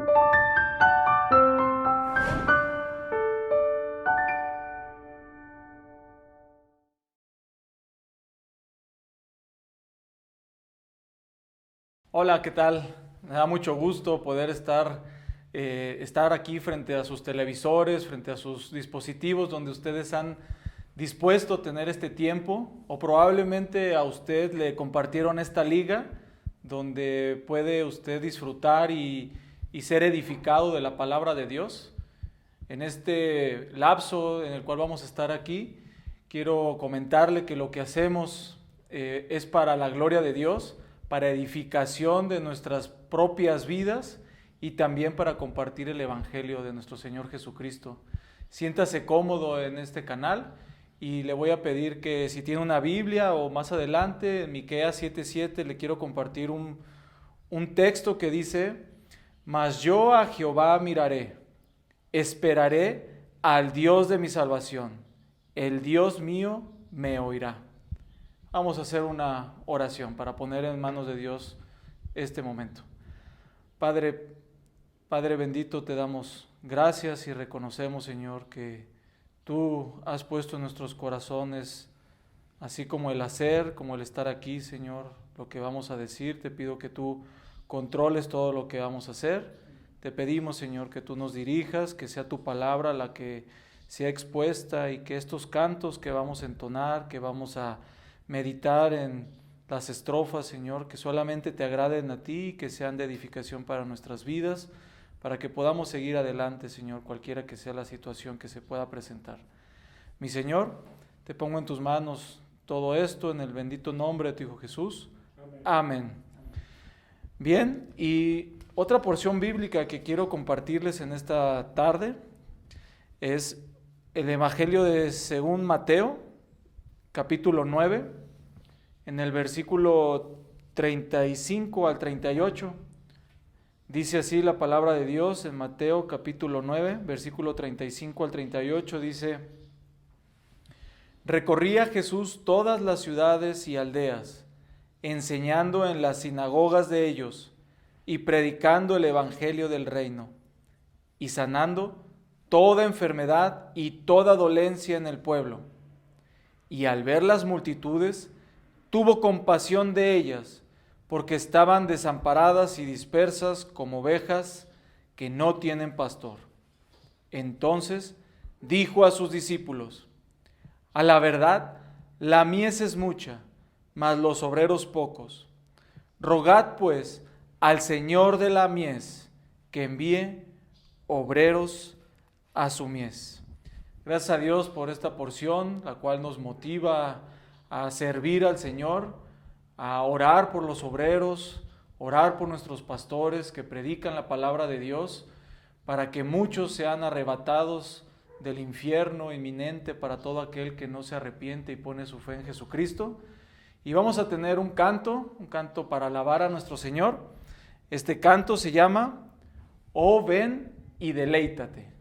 Hola, ¿qué tal? Me da mucho gusto poder estar aquí frente a sus televisores, frente a sus dispositivos donde ustedes han dispuesto a tener este tiempo, o probablemente a usted le compartieron esta liga donde puede usted disfrutar y ser edificado de la palabra de Dios. En este lapso en el cual vamos a estar aquí, quiero comentarle que lo que hacemos es para la gloria de Dios, para edificación de nuestras propias vidas y también para compartir el Evangelio de nuestro Señor Jesucristo. Siéntase cómodo en este canal y le voy a pedir que si tiene una Biblia o más adelante, en Miqueas 7:7, le quiero compartir un texto que dice: Mas yo a Jehová miraré, esperaré al Dios de mi salvación, el Dios mío me oirá. Vamos a hacer una oración para poner en manos de Dios este momento. Padre, Padre bendito, te damos gracias y reconocemos, Señor, que tú has puesto en nuestros corazones, así como el hacer, como el estar aquí, Señor, lo que vamos a decir. Te pido que tú controles todo lo que vamos a hacer. Te pedimos, Señor, que tú nos dirijas, que sea tu palabra la que sea expuesta y que estos cantos que vamos a entonar, que vamos a meditar en las estrofas, Señor, que solamente te agraden a ti y que sean de edificación para nuestras vidas, para que podamos seguir adelante, Señor, cualquiera que sea la situación que se pueda presentar. Mi Señor, te pongo en tus manos todo esto en el bendito nombre de tu Hijo Jesús. Amén. Bien, y otra porción bíblica que quiero compartirles en esta tarde es el Evangelio de según Mateo, capítulo 9, en el versículo 35 al 38. Dice así la palabra de Dios en Mateo capítulo 9, versículo 35 al 38, dice: Recorría Jesús todas las ciudades y aldeas, enseñando en las sinagogas de ellos y predicando el evangelio del reino, y sanando toda enfermedad y toda dolencia en el pueblo. Y al ver las multitudes, tuvo compasión de ellas, porque estaban desamparadas y dispersas como ovejas que no tienen pastor. Entonces dijo a sus discípulos: A la verdad, la mies es mucha, mas los obreros pocos. Rogad pues al Señor de la mies que envíe obreros a su mies. Gracias a Dios por esta porción, la cual nos motiva a servir al Señor, a orar por los obreros, orar por nuestros pastores que predican la palabra de Dios, para que muchos sean arrebatados del infierno inminente para todo aquel que no se arrepiente y pone su fe en Jesucristo. Y vamos a tener un canto para alabar a nuestro Señor. Este canto se llama Oh, ven y deleítate.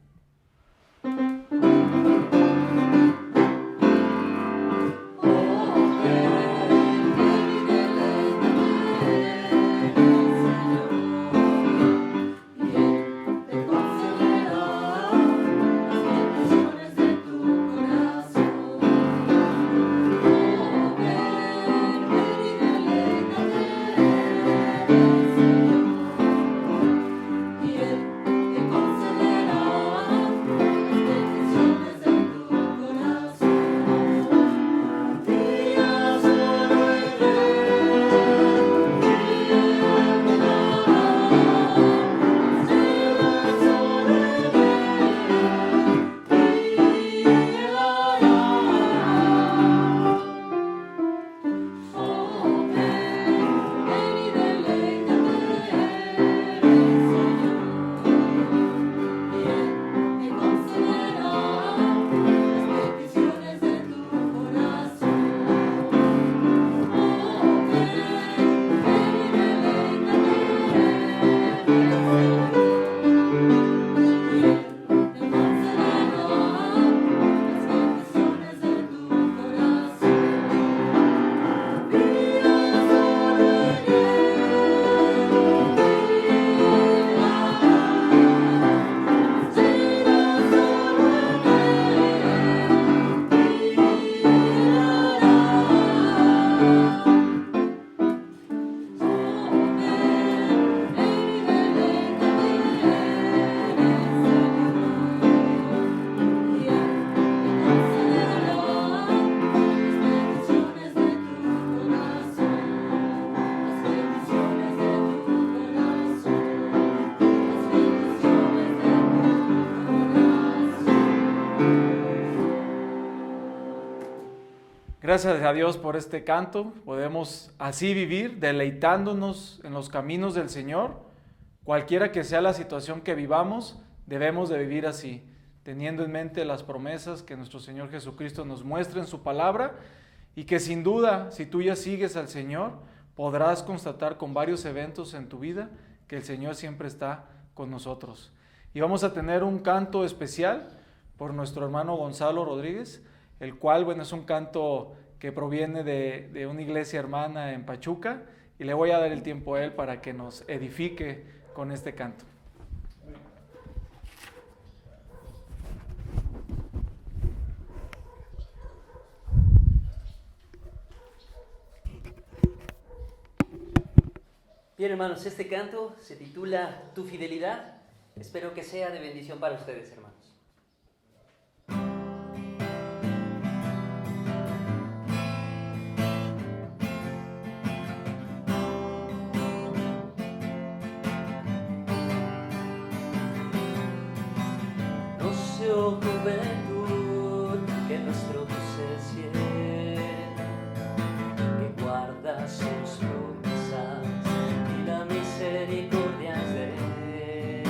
Gracias a Dios por este canto. Podemos así vivir, deleitándonos en los caminos del Señor. Cualquiera que sea la situación que vivamos, debemos de vivir así, teniendo en mente las promesas que nuestro Señor Jesucristo nos muestra en su palabra, y que sin duda, si tú ya sigues al Señor, podrás constatar con varios eventos en tu vida que el Señor siempre está con nosotros. Y vamos a tener un canto especial por nuestro hermano Gonzalo Rodríguez, el cual, bueno, es un canto que proviene de una iglesia hermana en Pachuca, y le voy a dar el tiempo a él para que nos edifique con este canto. Bien, hermanos, este canto se titula Tu fidelidad. Espero que sea de bendición para ustedes, hermanos. No sé, oh juventud, que nuestro Dios es fiel, que guarda sus promesas y la misericordia es de Él.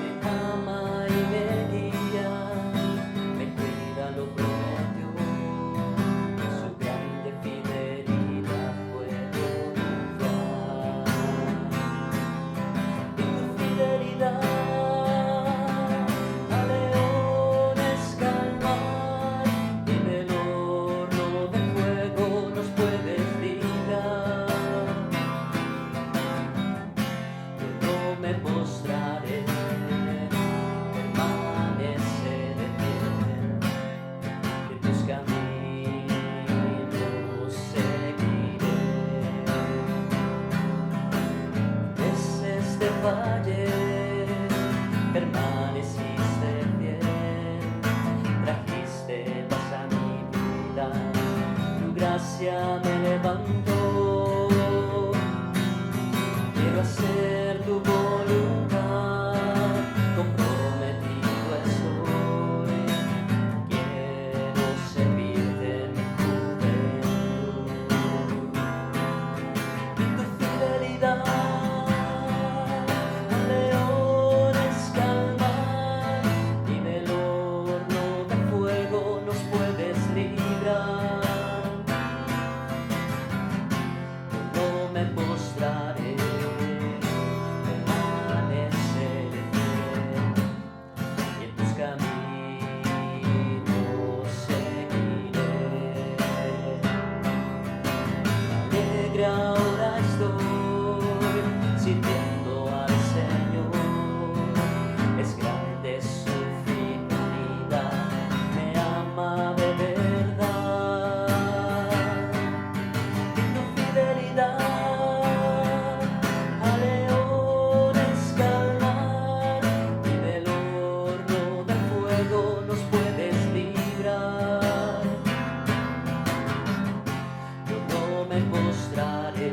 Me ama y me guía, me cuida, lo prometió, en su grande fidelidad puedo confiar. En tu fidelidad a leones calmar, y del horno de fuego nos puedes librar. Yo no me postraré, permaneceré fiel, en tus caminos seguiré. Veces te fallé, permaneciste fiel, trajiste paz a mi vida, tu gracia me levantó. Quiero hacer tu voluntad, comprometido estoy, quiero servirte en mi juventud. En tu fidelidad a leones calmar, y del horno de fuego nos puedes librar. Yo no me postraré, permaneceré fiel, y en tus caminos seguiré. Alegre ahora estoy, sirviendo al Señor, es grande su fidelidad, me ama de verdad. En tu fidelidad a leones calmar, y del horno de fuego nos puedes librar. Yo no me postraré,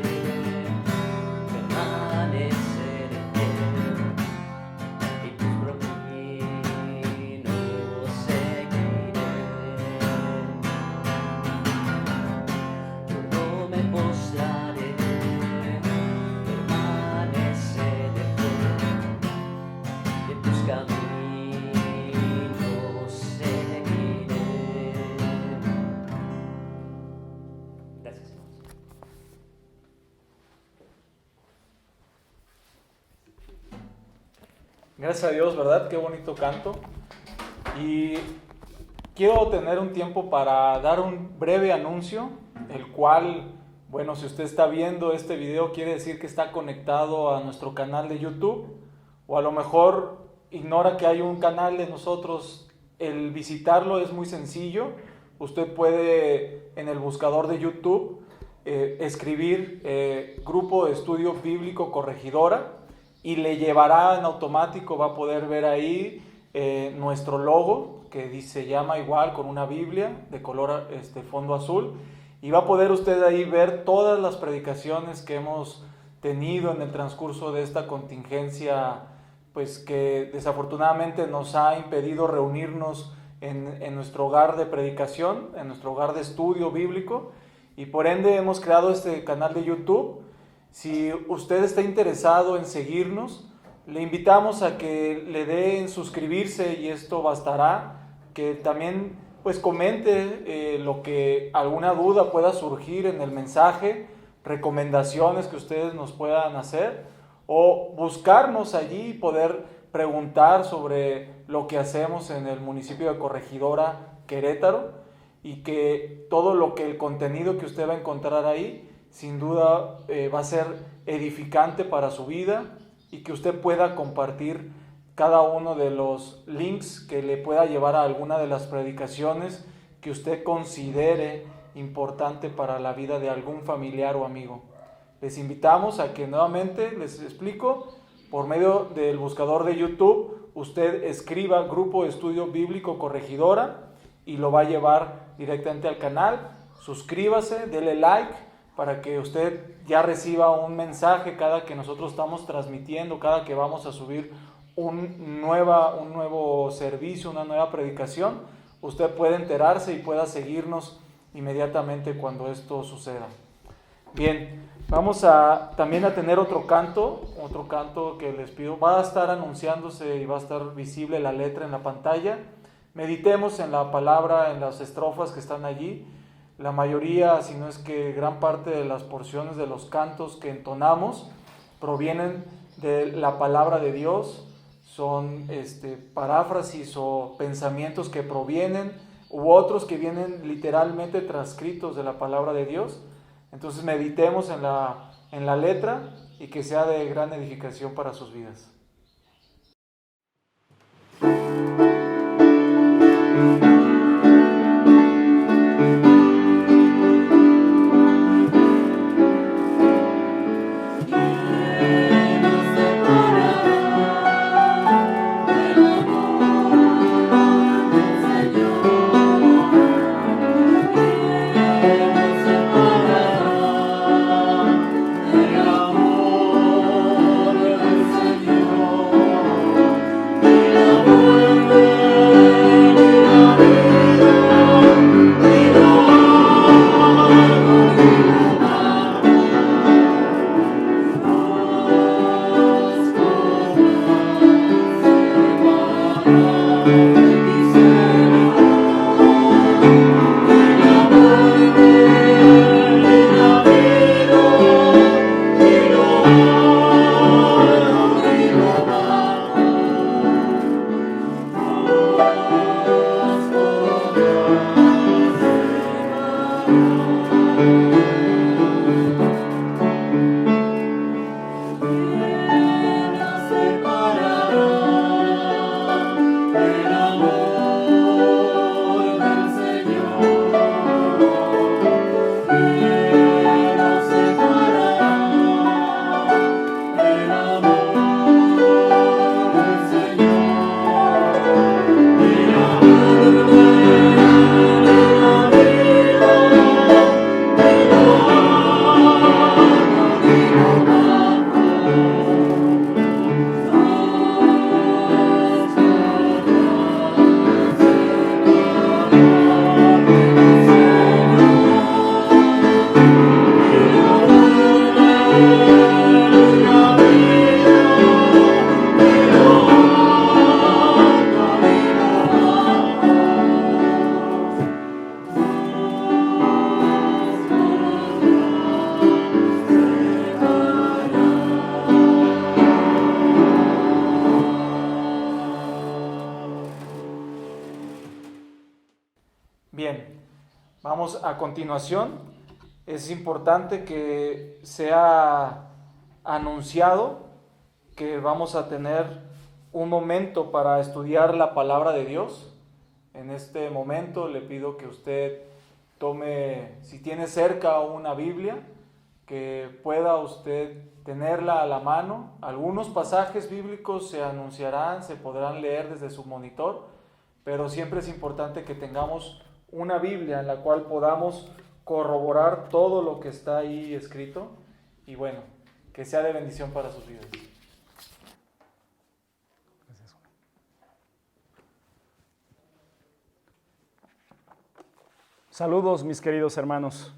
permaneceré fiel, y tus caminos seguiré. Yo no me postraré, permaneceré fiel, y en tus caminos seguiré. Gracias, hermanos. Gracias a Dios, ¿verdad? Qué bonito canto. Y quiero tener un tiempo para dar un breve anuncio, el cual, bueno, si usted está viendo este video, quiere decir que está conectado a nuestro canal de YouTube, o a lo mejor ignora que hay un canal de nosotros. El visitarlo es muy sencillo. Usted puede en el buscador de YouTube escribir Grupo de Estudio Bíblico Corregidora, y le llevará en automático, va a poder ver ahí nuestro logo, que se llama igual, con una Biblia de color fondo azul, y va a poder usted ahí ver todas las predicaciones que hemos tenido en el transcurso de esta contingencia, pues que desafortunadamente nos ha impedido reunirnos en nuestro hogar de predicación, en nuestro hogar de estudio bíblico, y por ende hemos creado este canal de YouTube. Si usted está interesado en seguirnos, le invitamos a que le dé en suscribirse y esto bastará, que también pues comente lo que alguna duda pueda surgir en el mensaje, recomendaciones que ustedes nos puedan hacer, o buscarnos allí y poder preguntar sobre lo que hacemos en el municipio de Corregidora, Querétaro, y que todo el contenido que usted va a encontrar ahí, sin duda va a ser edificante para su vida, y que usted pueda compartir cada uno de los links que le pueda llevar a alguna de las predicaciones que usted considere importante para la vida de algún familiar o amigo. Les invitamos a que nuevamente, les explico, por medio del buscador de YouTube, usted escriba Grupo de Estudio Bíblico Corregidora y lo va a llevar directamente al canal. Suscríbase, dele like para que usted ya reciba un mensaje cada que nosotros estamos transmitiendo, cada que vamos a subir un nuevo servicio, una nueva predicación. Usted puede enterarse y pueda seguirnos inmediatamente cuando esto suceda. Bien, vamos también a tener otro canto que les pido. Va a estar anunciándose y va a estar visible la letra en la pantalla. Meditemos en la palabra, en las estrofas que están allí. La mayoría, si no es que gran parte de las porciones de los cantos que entonamos provienen de la palabra de Dios. Son paráfrasis o pensamientos que provienen, u otros que vienen literalmente transcritos de la palabra de Dios. Entonces meditemos en la letra y que sea de gran edificación para sus vidas. Bien, vamos a continuación. Es importante que sea anunciado que vamos a tener un momento para estudiar la palabra de Dios. En este momento le pido que usted tome, si tiene cerca una Biblia, que pueda usted tenerla a la mano. Algunos pasajes bíblicos se anunciarán, se podrán leer desde su monitor, pero siempre es importante que tengamos una Biblia en la cual podamos corroborar todo lo que está ahí escrito, y bueno, que sea de bendición para sus vidas. Saludos, mis queridos hermanos.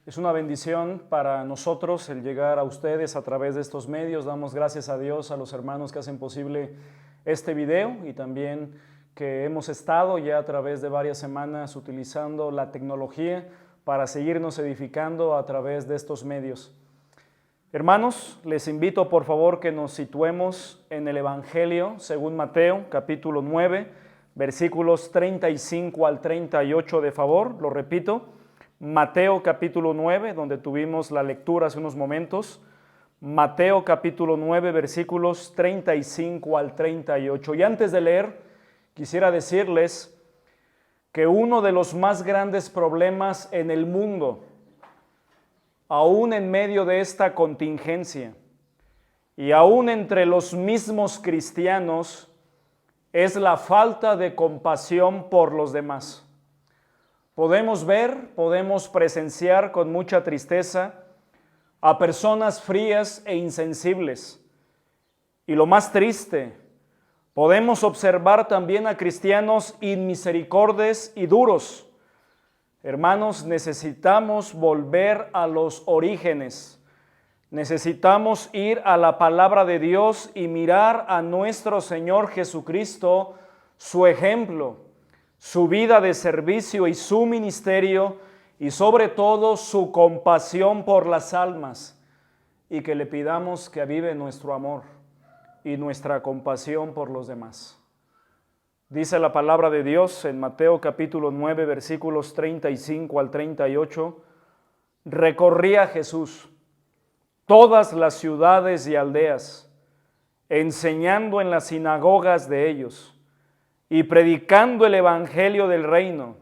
Es una bendición para nosotros el llegar a ustedes a través de estos medios. Damos gracias a Dios, a los hermanos que hacen posible este video y también que hemos estado ya a través de varias semanas utilizando la tecnología para seguirnos edificando a través de estos medios. Hermanos, les invito por favor que nos situemos en el Evangelio según Mateo, capítulo 9, versículos 35 al 38 de favor, lo repito, Mateo capítulo 9, donde tuvimos la lectura hace unos momentos, Mateo capítulo 9, versículos 35 al 38. Y antes de leer, quisiera decirles que uno de los más grandes problemas en el mundo, aún en medio de esta contingencia, y aún entre los mismos cristianos, es la falta de compasión por los demás. Podemos ver, podemos presenciar con mucha tristeza a personas frías e insensibles. Y lo más triste, podemos observar también a cristianos inmisericordes y duros. Hermanos, necesitamos volver a los orígenes. Necesitamos ir a la palabra de Dios y mirar a nuestro Señor Jesucristo, su ejemplo, su vida de servicio y su ministerio, y sobre todo su compasión por las almas, y que le pidamos que avive nuestro amor y nuestra compasión por los demás. Dice la palabra de Dios en Mateo capítulo 9, versículos 35 al 38, recorría Jesús todas las ciudades y aldeas, enseñando en las sinagogas de ellos y predicando el evangelio del reino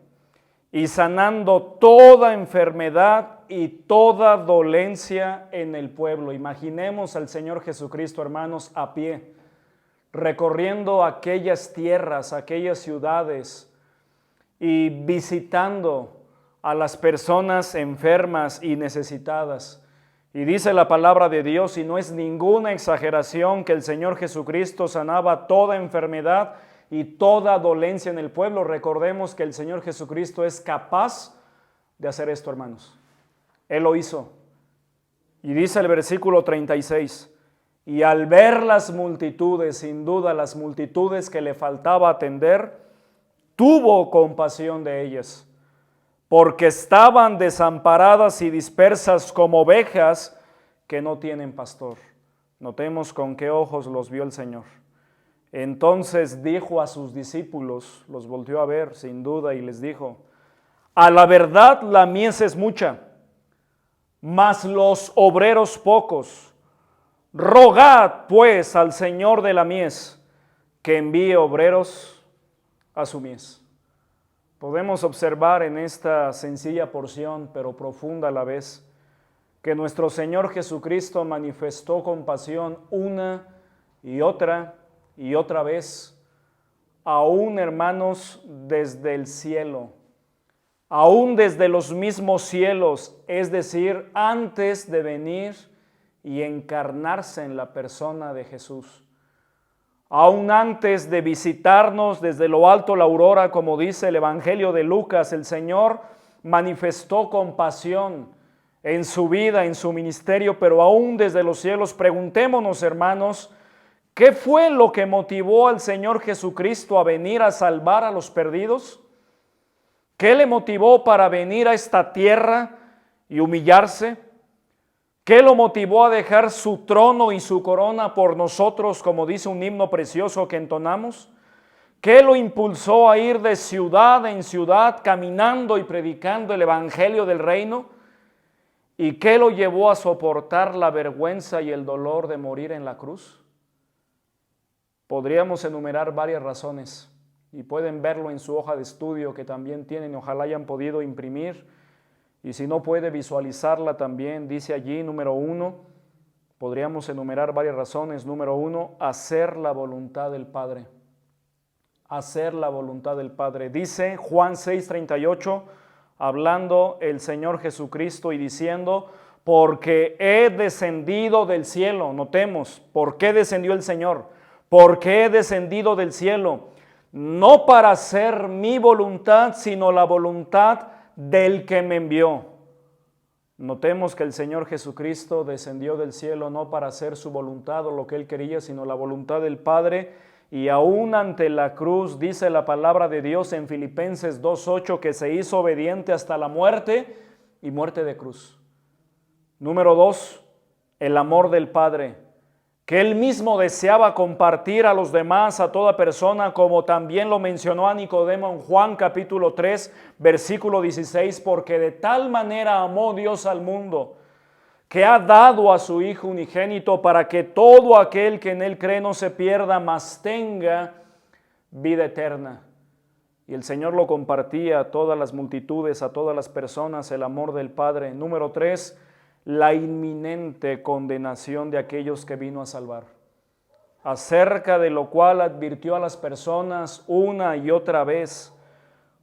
y sanando toda enfermedad y toda dolencia en el pueblo. Imaginemos al Señor Jesucristo, hermanos, a pie, recorriendo aquellas tierras, aquellas ciudades y visitando a las personas enfermas y necesitadas. Y dice la palabra de Dios, y no es ninguna exageración, que el Señor Jesucristo sanaba toda enfermedad y toda dolencia en el pueblo. Recordemos que el Señor Jesucristo es capaz de hacer esto, hermanos. Él lo hizo. Y dice el versículo 36, y al ver las multitudes, sin duda las multitudes que le faltaba atender, tuvo compasión de ellas, porque estaban desamparadas y dispersas como ovejas que no tienen pastor. Notemos con qué ojos los vio el Señor. Entonces dijo a sus discípulos, los volteó a ver sin duda y les dijo, a la verdad la mies es mucha, mas los obreros pocos. Rogad pues al Señor de la mies que envíe obreros a su mies. Podemos observar en esta sencilla porción, pero profunda a la vez, que nuestro Señor Jesucristo manifestó compasión una y otra vez, aún, hermanos, desde el cielo, aún desde los mismos cielos, es decir, antes de venir y encarnarse en la persona de Jesús. Aún antes de visitarnos desde lo alto la aurora, como dice el Evangelio de Lucas, el Señor manifestó compasión en su vida, en su ministerio, pero aún desde los cielos. Preguntémonos, hermanos, ¿qué fue lo que motivó al Señor Jesucristo a venir a salvar a los perdidos? ¿Qué le motivó para venir a esta tierra y humillarse? ¿Qué lo motivó a dejar su trono y su corona por nosotros, como dice un himno precioso que entonamos? ¿Qué lo impulsó a ir de ciudad en ciudad caminando y predicando el evangelio del reino? ¿Y qué lo llevó a soportar la vergüenza y el dolor de morir en la cruz? Podríamos enumerar varias razones y pueden verlo en su hoja de estudio que también tienen, ojalá hayan podido imprimir. Y si no puede visualizarla también, dice allí, número 1, podríamos enumerar varias razones. Número 1, hacer la voluntad del Padre. Hacer la voluntad del Padre. Dice Juan 6:38, hablando el Señor Jesucristo y diciendo, porque he descendido del cielo. Notemos, ¿por qué descendió el Señor? Porque he descendido del cielo, no para hacer mi voluntad, sino la voluntad del que me envió. Notemos que el Señor Jesucristo descendió del cielo no para hacer su voluntad o lo que Él quería, sino la voluntad del Padre. Y aún ante la cruz, dice la palabra de Dios en Filipenses 2:8, que se hizo obediente hasta la muerte y muerte de cruz. Número 2, el amor del Padre, que Él mismo deseaba compartir a los demás, a toda persona, como también lo mencionó a Nicodemo en Juan capítulo 3, versículo 16, porque de tal manera amó Dios al mundo, que ha dado a su Hijo unigénito para que todo aquel que en Él cree no se pierda, mas tenga vida eterna. Y el Señor lo compartía a todas las multitudes, a todas las personas, el amor del Padre. Número 3, la inminente condenación de aquellos que vino a salvar, acerca de lo cual advirtió a las personas una y otra vez,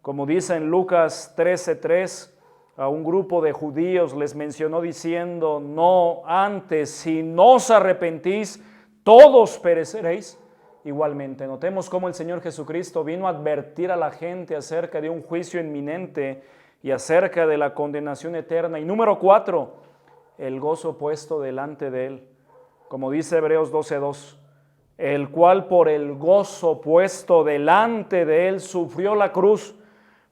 como dice en Lucas 13:3, a un grupo de judíos les mencionó diciendo: no, antes, si no os arrepentís, todos pereceréis igualmente. Notemos cómo el Señor Jesucristo vino a advertir a la gente acerca de un juicio inminente y acerca de la condenación eterna. Y número 4, el gozo puesto delante de Él, como dice Hebreos 12:2, el cual por el gozo puesto delante de Él sufrió la cruz,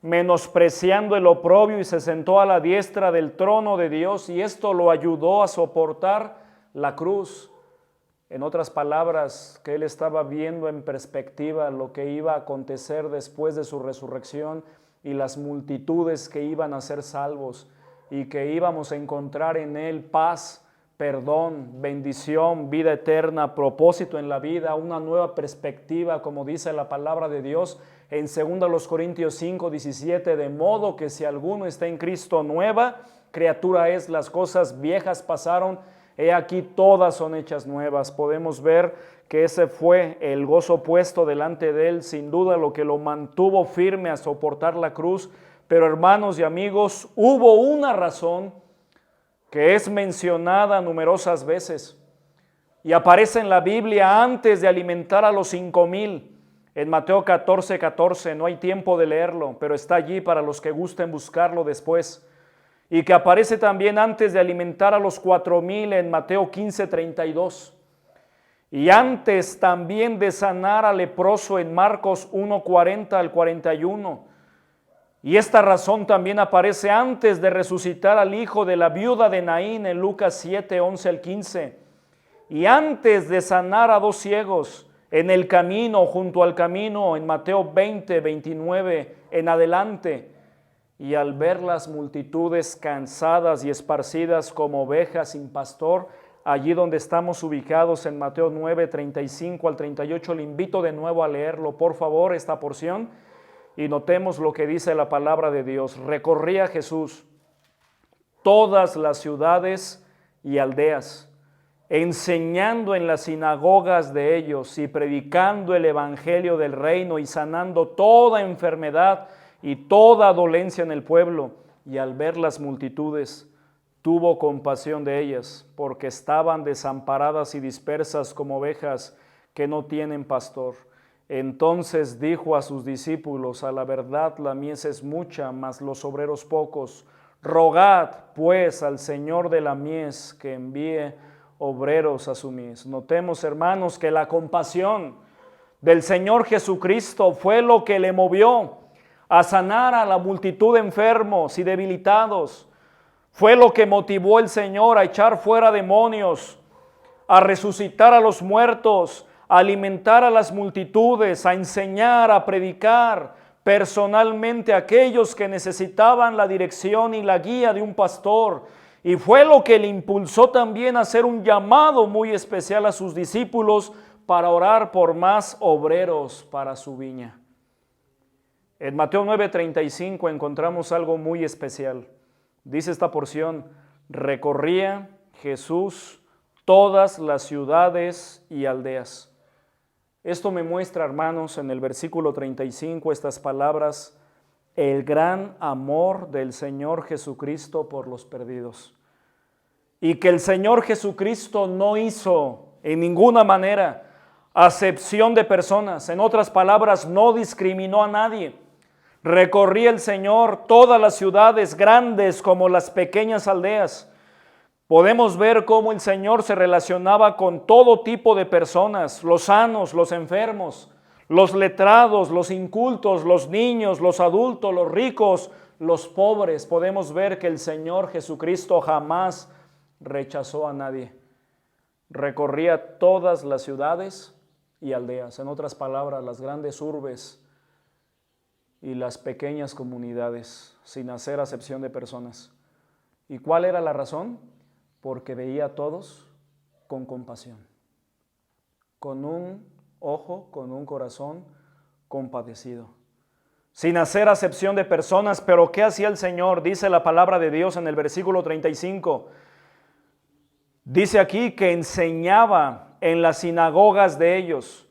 menospreciando el oprobio, y se sentó a la diestra del trono de Dios, y esto lo ayudó a soportar la cruz. En otras palabras, que Él estaba viendo en perspectiva lo que iba a acontecer después de su resurrección y las multitudes que iban a ser salvos, y que íbamos a encontrar en Él paz, perdón, bendición, vida eterna, propósito en la vida, una nueva perspectiva, como dice la palabra de Dios en 2 Corintios 5:17, de modo que si alguno está en Cristo, nueva criatura es, las cosas viejas pasaron, he aquí todas son hechas nuevas. Podemos ver que ese fue el gozo puesto delante de Él, sin duda lo que lo mantuvo firme a soportar la cruz. Pero hermanos y amigos, hubo una razón que es mencionada numerosas veces y aparece en la Biblia antes de alimentar a los 5,000. En Mateo 14:14, no hay tiempo de leerlo, pero está allí para los que gusten buscarlo después. Y que aparece también antes de alimentar a los 4,000 en Mateo 15:32. Y antes también de sanar al leproso en Marcos 1:40 al 41. Y esta razón también aparece antes de resucitar al hijo de la viuda de Naín en Lucas 7:11 al 15. Y antes de sanar a 2 ciegos en el camino, junto al camino, en Mateo 20:29 en adelante. Y al ver las multitudes cansadas y esparcidas como ovejas sin pastor, allí donde estamos ubicados en Mateo 9:35 al 38, le invito de nuevo a leerlo, por favor, esta porción. Y notemos lo que dice la palabra de Dios. Recorría Jesús todas las ciudades y aldeas, enseñando en las sinagogas de ellos y predicando el evangelio del reino y sanando toda enfermedad y toda dolencia en el pueblo. Y al ver las multitudes, tuvo compasión de ellas, porque estaban desamparadas y dispersas como ovejas que no tienen pastor. Entonces dijo a sus discípulos: a la verdad la mies es mucha, mas los obreros pocos. Rogad pues al Señor de la mies que envíe obreros a su mies. Notemos, hermanos, que la compasión del Señor Jesucristo fue lo que le movió a sanar a la multitud de enfermos y debilitados. Fue lo que motivó el Señor a echar fuera demonios, a resucitar a los muertos, a alimentar a las multitudes, a enseñar, a predicar personalmente a aquellos que necesitaban la dirección y la guía de un pastor. Y fue lo que le impulsó también a hacer un llamado muy especial a sus discípulos para orar por más obreros para su viña. En Mateo 9:35 encontramos algo muy especial. Dice esta porción: recorría Jesús todas las ciudades y aldeas. Esto me muestra, hermanos, en el versículo 35, estas palabras: el gran amor del Señor Jesucristo por los perdidos. Y que el Señor Jesucristo no hizo en ninguna manera acepción de personas. En otras palabras, no discriminó a nadie. Recorría el Señor todas las ciudades grandes como las pequeñas aldeas. Podemos ver cómo el Señor se relacionaba con todo tipo de personas, los sanos, los enfermos, los letrados, los incultos, los niños, los adultos, los ricos, los pobres. Podemos ver que el Señor Jesucristo jamás rechazó a nadie. Recorría todas las ciudades y aldeas, en otras palabras, las grandes urbes y las pequeñas comunidades, sin hacer acepción de personas. ¿Y cuál era la razón? Porque veía a todos con compasión, con un ojo, con un corazón compadecido, sin hacer acepción de personas. Pero ¿qué hacía el Señor? Dice la palabra de Dios en el versículo 35. Dice aquí que enseñaba en las sinagogas de ellos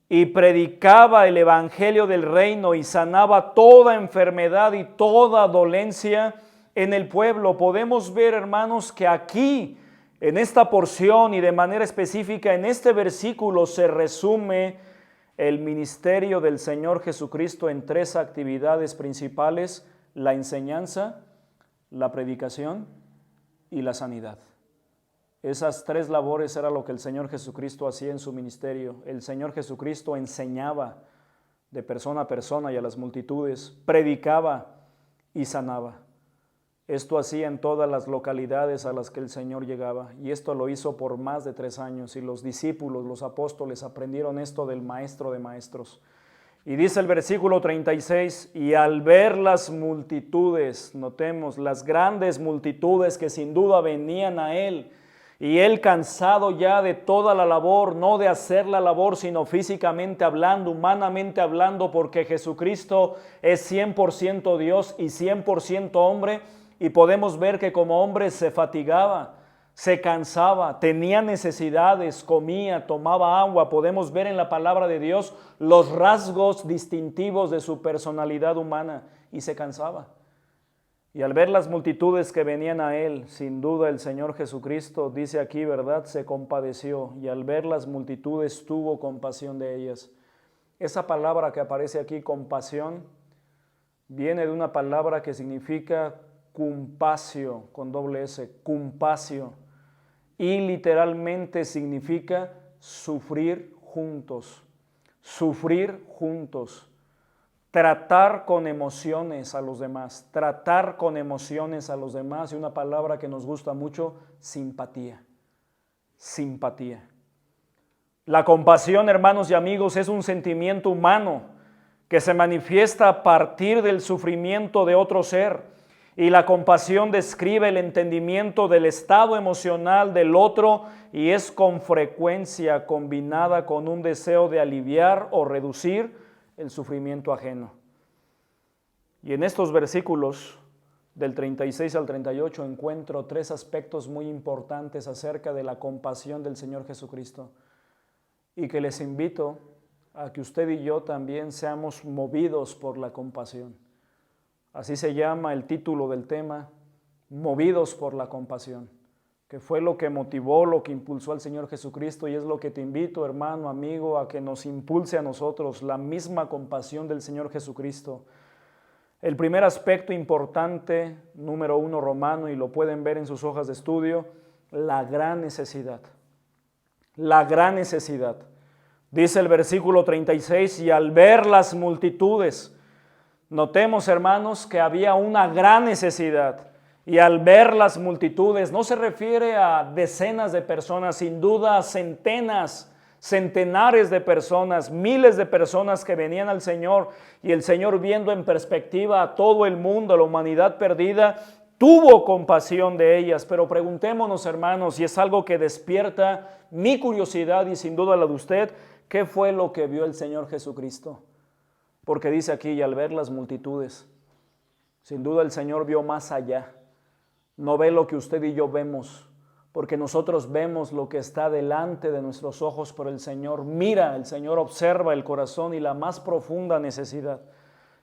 y predicaba el evangelio del reino y sanaba toda enfermedad y toda dolencia en el pueblo. Podemos ver, hermanos, que aquí, en esta porción y de manera específica en este versículo, se resume el ministerio del Señor Jesucristo en tres actividades principales: la enseñanza, la predicación y la sanidad. Esas tres labores era lo que el Señor Jesucristo hacía en su ministerio. El Señor Jesucristo enseñaba de persona a persona y a las multitudes, predicaba y sanaba. Esto hacía en todas las localidades a las que el Señor llegaba, y esto lo hizo por más de 3 años, y los discípulos, los apóstoles, aprendieron esto del Maestro de Maestros. Y dice el versículo 36, y al ver las multitudes, notemos, las grandes multitudes que sin duda venían a Él, y Él cansado ya de toda la labor, no de hacer la labor, sino físicamente hablando, humanamente hablando, porque Jesucristo es 100% Dios y 100% hombre, y podemos ver que como hombre se fatigaba, se cansaba, tenía necesidades, comía, tomaba agua. Podemos ver en la palabra de Dios los rasgos distintivos de su personalidad humana, y se cansaba. Y al ver las multitudes que venían a Él, sin duda el Señor Jesucristo, dice aquí, ¿verdad?, se compadeció, y al ver las multitudes tuvo compasión de ellas. Esa palabra que aparece aquí, compasión, viene de una palabra que significa compasio, con doble S, compasio, y literalmente significa sufrir juntos, tratar con emociones a los demás, y una palabra que nos gusta mucho, simpatía. La compasión, hermanos y amigos, es un sentimiento humano que se manifiesta a partir del sufrimiento de otro ser. Y la compasión describe el entendimiento del estado emocional del otro, y es con frecuencia combinada con un deseo de aliviar o reducir el sufrimiento ajeno. Y en estos versículos del 36 al 38 encuentro 3 aspectos muy importantes acerca de la compasión del Señor Jesucristo, y que les invito a que usted y yo también seamos movidos por la compasión. Así se llama el título del tema, movidos por la compasión, que fue lo que motivó, lo que impulsó al Señor Jesucristo, y es lo que te invito, hermano, amigo, a que nos impulse a nosotros, la misma compasión del Señor Jesucristo. El primer aspecto importante, número 1, romano, y lo pueden ver en sus hojas de estudio, la gran necesidad. La gran necesidad. Dice el versículo 36, y al ver las multitudes, notemos, hermanos, que había una gran necesidad, y al ver las multitudes no se refiere a decenas de personas, sin duda centenas, centenares de personas, miles de personas que venían al Señor, y el Señor, viendo en perspectiva a todo el mundo, a la humanidad perdida, tuvo compasión de ellas. Pero preguntémonos, hermanos, y es algo que despierta mi curiosidad y sin duda la de usted, ¿qué fue lo que vio el Señor Jesucristo? Porque dice aquí, y al ver las multitudes, sin duda el Señor vio más allá. No ve lo que usted y yo vemos, porque nosotros vemos lo que está delante de nuestros ojos, pero el Señor mira, el Señor observa el corazón y la más profunda necesidad.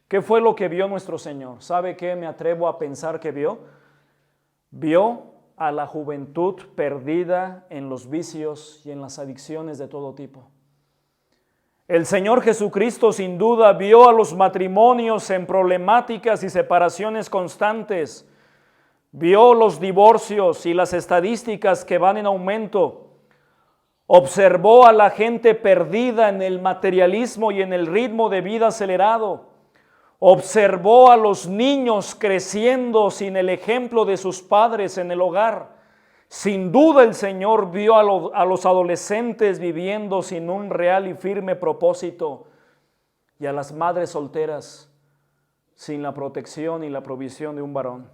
¿Qué fue lo que vio nuestro Señor? ¿Sabe qué me atrevo a pensar que vio? Vio a la juventud perdida en los vicios y en las adicciones de todo tipo. El Señor Jesucristo sin duda vio a los matrimonios en problemáticas y separaciones constantes. Vio los divorcios y las estadísticas que van en aumento. Observó a la gente perdida en el materialismo y en el ritmo de vida acelerado. Observó a los niños creciendo sin el ejemplo de sus padres en el hogar. Sin duda el Señor vio a los adolescentes viviendo sin un real y firme propósito y a las madres solteras sin la protección y la provisión de un varón.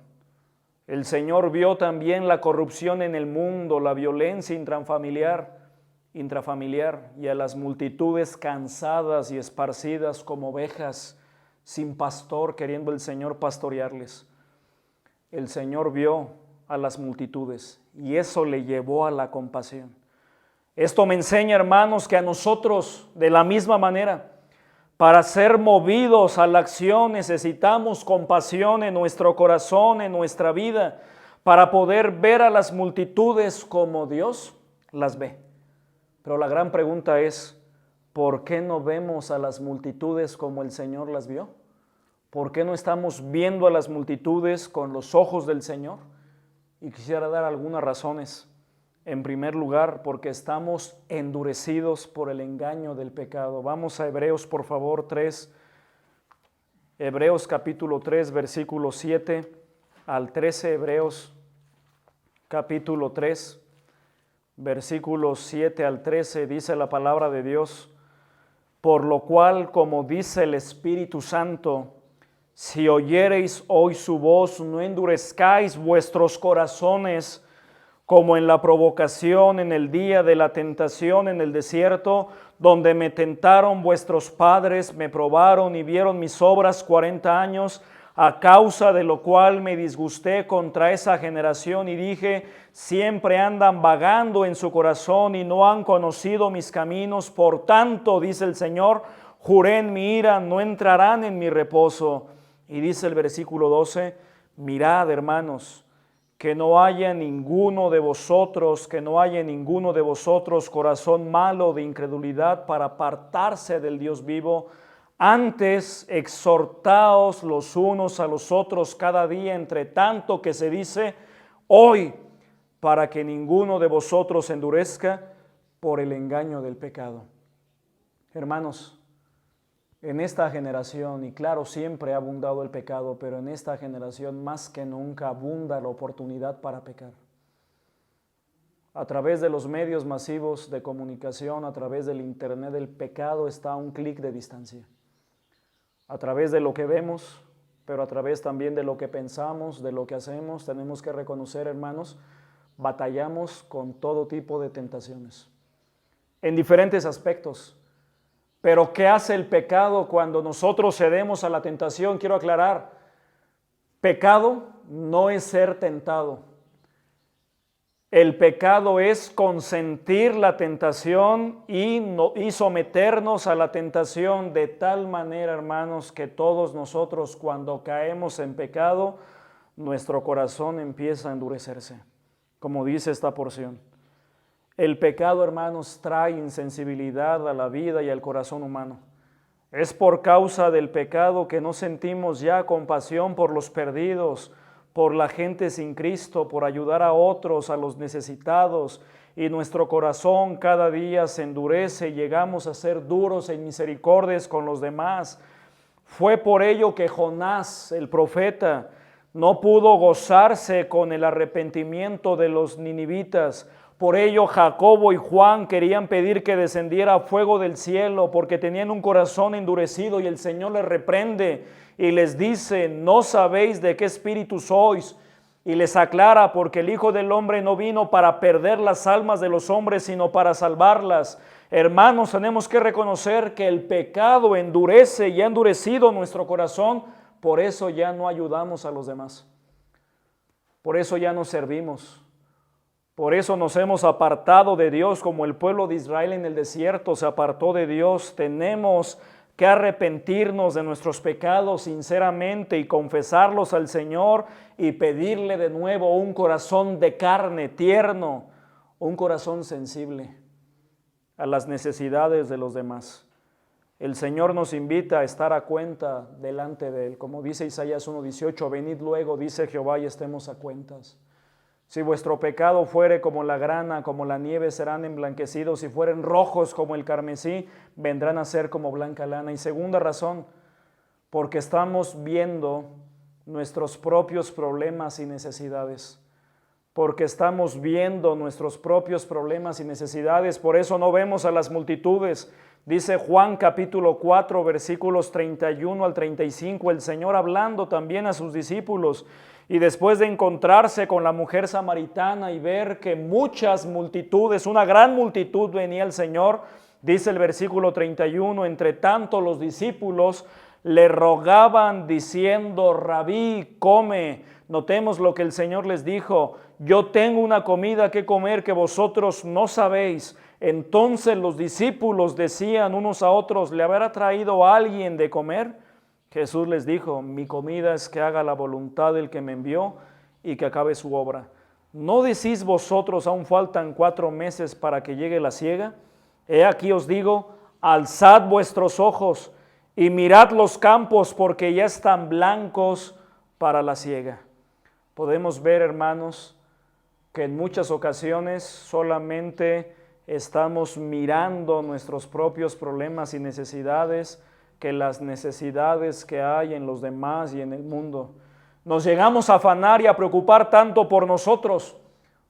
El Señor vio también la corrupción en el mundo, la violencia intrafamiliar y a las multitudes cansadas y esparcidas como ovejas sin pastor, queriendo el Señor pastorearles. El Señor vio a las multitudes y eso le llevó a la compasión. Esto me enseña, hermanos, que a nosotros de la misma manera, para ser movidos a la acción necesitamos compasión en nuestro corazón, en nuestra vida, para poder ver a las multitudes como Dios las ve. Pero la gran pregunta es, ¿por qué no vemos a las multitudes como el Señor las vio? ¿Por qué no estamos viendo a las multitudes con los ojos del Señor? Y quisiera dar algunas razones. En primer lugar, porque estamos endurecidos por el engaño del pecado. Vamos a Hebreos, por favor, 3. Hebreos capítulo 3, versículo 7 al 13. Hebreos capítulo 3, versículos 7 al 13, dice la palabra de Dios: por lo cual, como dice el Espíritu Santo, si oyereis hoy su voz, no endurezcáis vuestros corazones, como en la provocación en el día de la tentación en el desierto, donde me tentaron vuestros padres, me probaron y vieron mis obras 40 años, a causa de lo cual me disgusté contra esa generación y dije, siempre andan vagando en su corazón y no han conocido mis caminos. Por tanto, dice el Señor, juré en mi ira, no entrarán en mi reposo. Y dice el versículo 12, mirad, hermanos, que no haya ninguno de vosotros corazón malo de incredulidad para apartarse del Dios vivo. Antes exhortaos los unos a los otros cada día, entre tanto que se dice hoy, para que ninguno de vosotros se endurezca por el engaño del pecado. Hermanos, en esta generación, y claro, siempre ha abundado el pecado, pero en esta generación más que nunca abunda la oportunidad para pecar. A través de los medios masivos de comunicación, a través del internet, el pecado está a un clic de distancia. A través de lo que vemos, pero a través también de lo que pensamos, de lo que hacemos, tenemos que reconocer, hermanos, batallamos con todo tipo de tentaciones, en diferentes aspectos. Pero ¿qué hace el pecado cuando nosotros cedemos a la tentación? Quiero aclarar, pecado no es ser tentado. El pecado es consentir la tentación y someternos a la tentación de tal manera, hermanos, que todos nosotros cuando caemos en pecado, nuestro corazón empieza a endurecerse, como dice esta porción. El pecado, hermanos, trae insensibilidad a la vida y al corazón humano. Es por causa del pecado que no sentimos ya compasión por los perdidos, por la gente sin Cristo, por ayudar a otros, a los necesitados, y nuestro corazón cada día se endurece y llegamos a ser duros e inmisericordias con los demás. Fue por ello que Jonás, el profeta, no pudo gozarse con el arrepentimiento de los ninivitas. Por ello Jacobo y Juan querían pedir que descendiera fuego del cielo porque tenían un corazón endurecido y el Señor les reprende y les dice, no sabéis de qué espíritu sois, y les aclara, porque el Hijo del Hombre no vino para perder las almas de los hombres, sino para salvarlas. Hermanos, tenemos que reconocer que el pecado endurece y ha endurecido nuestro corazón, por eso ya no ayudamos a los demás, por eso ya no servimos. Por eso nos hemos apartado de Dios como el pueblo de Israel en el desierto se apartó de Dios. Tenemos que arrepentirnos de nuestros pecados sinceramente y confesarlos al Señor y pedirle de nuevo un corazón de carne, tierno, un corazón sensible a las necesidades de los demás. El Señor nos invita a estar a cuenta delante de Él. Como dice Isaías 1:18, venid luego, dice Jehová, y estemos a cuentas. Si vuestro pecado fuere como la grana, como la nieve, serán emblanquecidos. Si fueren rojos como el carmesí, vendrán a ser como blanca lana. Y segunda razón, porque estamos viendo nuestros propios problemas y necesidades. Porque estamos viendo nuestros propios problemas y necesidades. Por eso no vemos a las multitudes. Dice Juan capítulo 4, versículos 31 al 35, el Señor hablando también a sus discípulos. Y después de encontrarse con la mujer samaritana y ver que muchas multitudes, una gran multitud venía al Señor, dice el versículo 31, entre tanto los discípulos le rogaban diciendo, Rabí, come. Notemos lo que el Señor les dijo, yo tengo una comida que comer que vosotros no sabéis. Entonces los discípulos decían unos a otros, ¿le habrá traído alguien de comer? Jesús les dijo, mi comida es que haga la voluntad del que me envió y que acabe su obra. ¿No decís vosotros, aún faltan 4 meses para que llegue la siega? He aquí os digo, alzad vuestros ojos y mirad los campos porque ya están blancos para la siega. Podemos ver, hermanos, que en muchas ocasiones solamente estamos mirando nuestros propios problemas y necesidades que las necesidades que hay en los demás y en el mundo. Nos llegamos a afanar y a preocupar tanto por nosotros,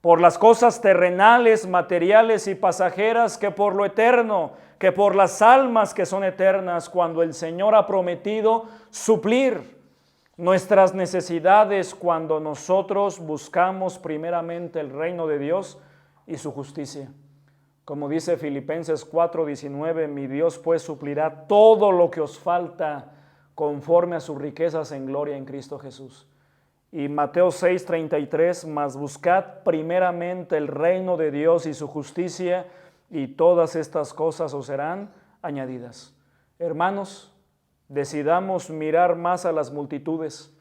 por las cosas terrenales, materiales y pasajeras, que por lo eterno, que por las almas que son eternas, cuando el Señor ha prometido suplir nuestras necesidades cuando nosotros buscamos primeramente el reino de Dios y su justicia. Como dice Filipenses 4:19, mi Dios pues suplirá todo lo que os falta conforme a sus riquezas en gloria en Cristo Jesús. Y Mateo 6:33, mas buscad primeramente el reino de Dios y su justicia, y todas estas cosas os serán añadidas. Hermanos, decidamos mirar más a las multitudes,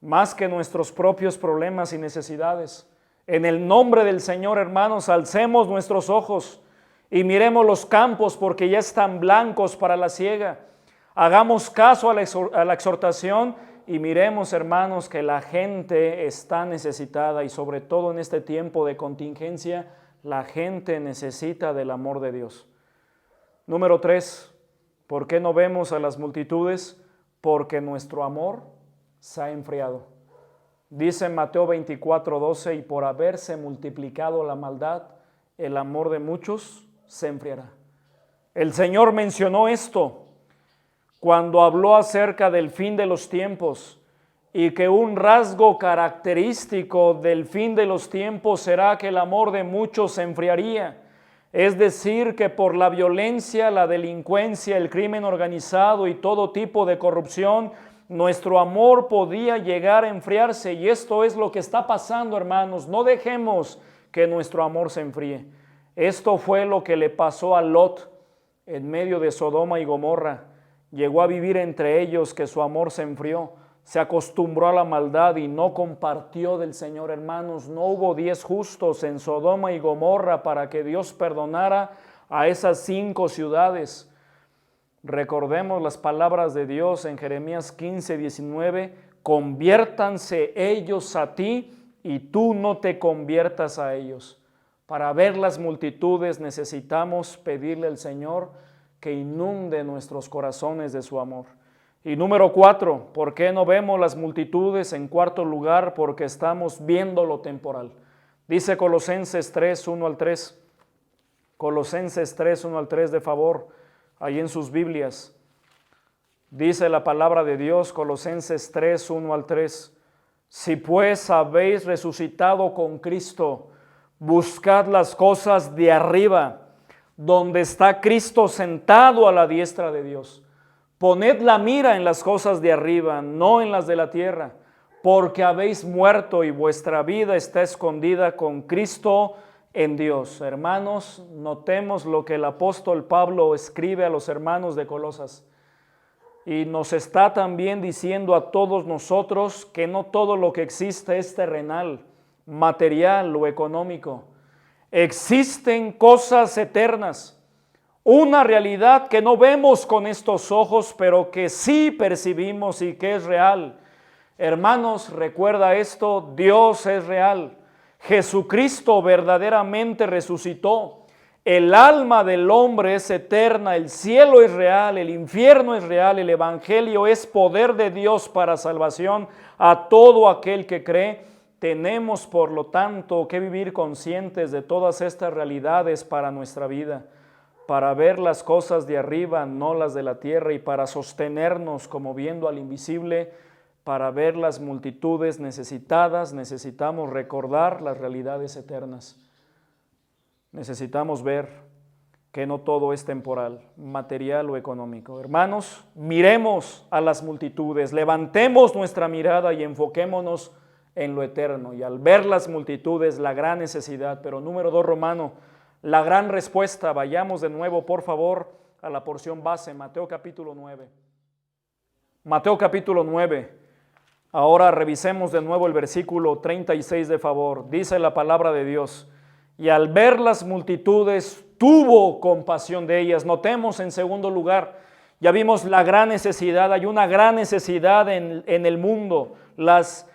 más que nuestros propios problemas y necesidades. En el nombre del Señor, hermanos, alcemos nuestros ojos y miremos los campos porque ya están blancos para la siega. Hagamos caso a la exhortación y miremos, hermanos, que la gente está necesitada y sobre todo en este tiempo de contingencia, la gente necesita del amor de Dios. Número 3, ¿por qué no vemos a las multitudes? Porque nuestro amor se ha enfriado. Dice Mateo 24:12, y por haberse multiplicado la maldad, el amor de muchos se enfriará. El Señor mencionó esto cuando habló acerca del fin de los tiempos y que un rasgo característico del fin de los tiempos será que el amor de muchos se enfriaría. Es decir, que por la violencia, la delincuencia, el crimen organizado y todo tipo de corrupción, nuestro amor podía llegar a enfriarse, y esto es lo que está pasando, hermanos. No dejemos que nuestro amor se enfríe. Esto fue lo que le pasó a Lot en medio de Sodoma y Gomorra. Llegó a vivir entre ellos que su amor se enfrió, se acostumbró a la maldad y no compartió del Señor, hermanos. No hubo 10 justos en Sodoma y Gomorra para que Dios perdonara a esas 5 ciudades. Recordemos las palabras de Dios en Jeremías 15:19, conviértanse ellos a ti y tú no te conviertas a ellos. Para ver las multitudes necesitamos pedirle al Señor que inunde nuestros corazones de su amor. Y número 4, ¿por qué no vemos las multitudes? En cuarto lugar, porque estamos viendo lo temporal. Dice Colosenses 3:1 al 3. Colosenses 3:1 al 3, de favor, ahí en sus Biblias. Dice la palabra de Dios, Colosenses 3:1 al 3. Si pues habéis resucitado con Cristo, buscad las cosas de arriba, donde está Cristo sentado a la diestra de Dios. Poned la mira en las cosas de arriba, no en las de la tierra, porque habéis muerto y vuestra vida está escondida con Cristo en Dios. Hermanos, notemos lo que el apóstol Pablo escribe a los hermanos de Colosas. Y nos está también diciendo a todos nosotros que no todo lo que existe es terrenal, material o económico. Existen cosas eternas. Una realidad que no vemos con estos ojos, pero que sí percibimos y que es real. Hermanos, recuerda esto, Dios es real. Jesucristo verdaderamente resucitó. El alma del hombre es eterna, el cielo es real, el infierno es real, el evangelio es poder de Dios para salvación a todo aquel que cree. Tenemos, por lo tanto, que vivir conscientes de todas estas realidades para nuestra vida, para ver las cosas de arriba, no las de la tierra, y para sostenernos como viendo al invisible. Para ver las multitudes necesitadas, necesitamos recordar las realidades eternas. Necesitamos ver que no todo es temporal, material o económico. Hermanos, miremos a las multitudes, levantemos nuestra mirada y enfoquémonos en lo eterno. Y al ver las multitudes, la gran necesidad, pero número 2, Romano, la gran respuesta. Vayamos de nuevo, por favor, a la porción base, Mateo capítulo 9. Mateo capítulo 9. Ahora revisemos de nuevo el versículo 36 de favor. Dice la palabra de Dios: y al ver las multitudes, tuvo compasión de ellas. Notemos en segundo lugar, ya vimos la gran necesidad. Hay una gran necesidad en el mundo, las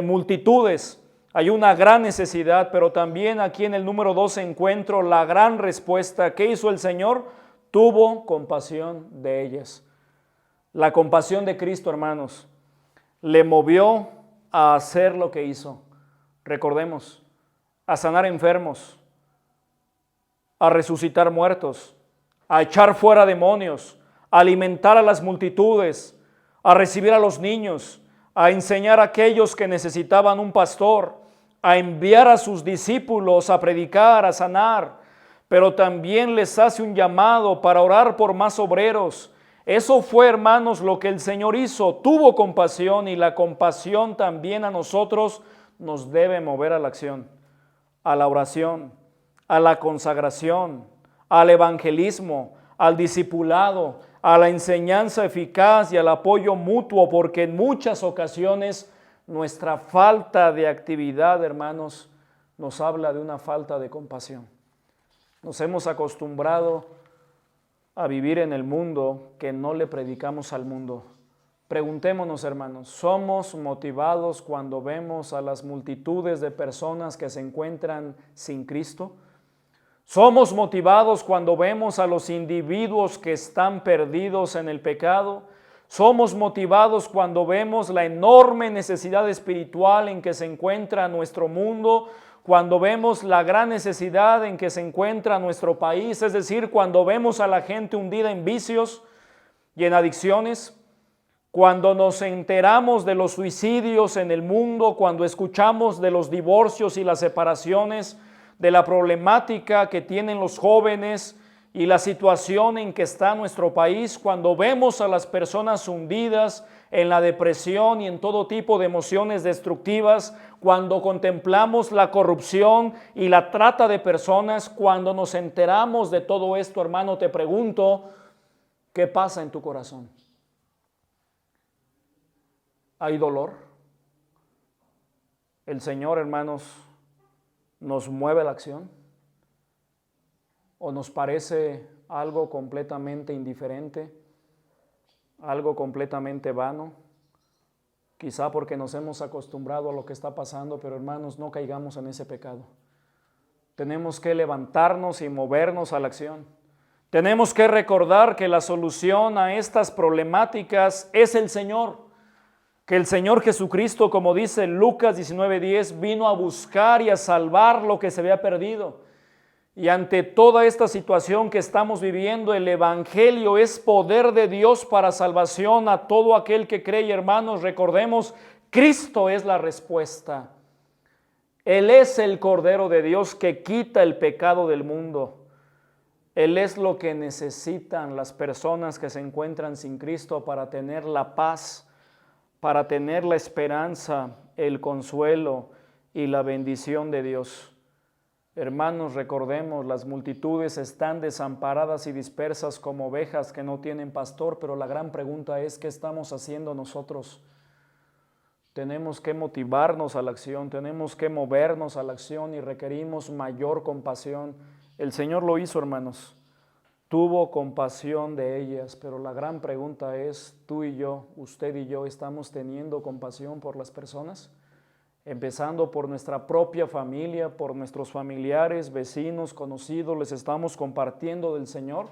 multitudes. Hay una gran necesidad, pero también aquí en el número 2 encuentro la gran respuesta. ¿Qué hizo el Señor? Tuvo compasión de ellas. La compasión de Cristo, hermanos, le movió a hacer lo que hizo. Recordemos, a sanar enfermos, a resucitar muertos, a echar fuera demonios, a alimentar a las multitudes, a recibir a los niños, a enseñar a aquellos que necesitaban un pastor, a enviar a sus discípulos a predicar, a sanar, pero también les hace un llamado para orar por más obreros. Eso fue, hermanos, lo que el Señor hizo. Tuvo compasión, y la compasión también a nosotros nos debe mover a la acción, a la oración, a la consagración, al evangelismo, al discipulado, a la enseñanza eficaz y al apoyo mutuo, porque en muchas ocasiones nuestra falta de actividad, hermanos, nos habla de una falta de compasión. Nos hemos acostumbrado a vivir en el mundo que no le predicamos al mundo. Preguntémonos, hermanos, ¿somos motivados cuando vemos a las multitudes de personas que se encuentran sin Cristo? ¿Somos motivados cuando vemos a los individuos que están perdidos en el pecado? ¿Somos motivados cuando vemos la enorme necesidad espiritual en que se encuentra nuestro mundo? Cuando vemos la gran necesidad en que se encuentra nuestro país, es decir, cuando vemos a la gente hundida en vicios y en adicciones, cuando nos enteramos de los suicidios en el mundo, cuando escuchamos de los divorcios y las separaciones, de la problemática que tienen los jóvenes y la situación en que está nuestro país, cuando vemos a las personas hundidas en la depresión y en todo tipo de emociones destructivas, cuando contemplamos la corrupción y la trata de personas, cuando nos enteramos de todo esto, hermano, te pregunto, ¿qué pasa en tu corazón? ¿Hay dolor? El Señor, hermanos, nos mueve a la acción, o nos parece algo completamente indiferente, algo completamente vano, quizá porque nos hemos acostumbrado a lo que está pasando, pero hermanos, no caigamos en ese pecado. Tenemos que levantarnos y movernos a la acción. Tenemos que recordar que la solución a estas problemáticas es el Señor, que el Señor Jesucristo, como dice Lucas 19:10, vino a buscar y a salvar lo que se había perdido. Y ante toda esta situación que estamos viviendo, el Evangelio es poder de Dios para salvación a todo aquel que cree. Y hermanos, recordemos, Cristo es la respuesta. Él es el Cordero de Dios que quita el pecado del mundo. Él es lo que necesitan las personas que se encuentran sin Cristo para tener la paz, para tener la esperanza, el consuelo y la bendición de Dios. Hermanos, recordemos, las multitudes están desamparadas y dispersas como ovejas que no tienen pastor, pero la gran pregunta es, ¿qué estamos haciendo nosotros? Tenemos que motivarnos a la acción, tenemos que movernos a la acción y requerimos mayor compasión. El Señor lo hizo, hermanos. tuvo compasión de ellas, pero la gran pregunta es, tú y yo, usted y yo, ¿estamos teniendo compasión por las personas? Empezando por nuestra propia familia, por nuestros familiares, vecinos, conocidos, les estamos compartiendo del Señor.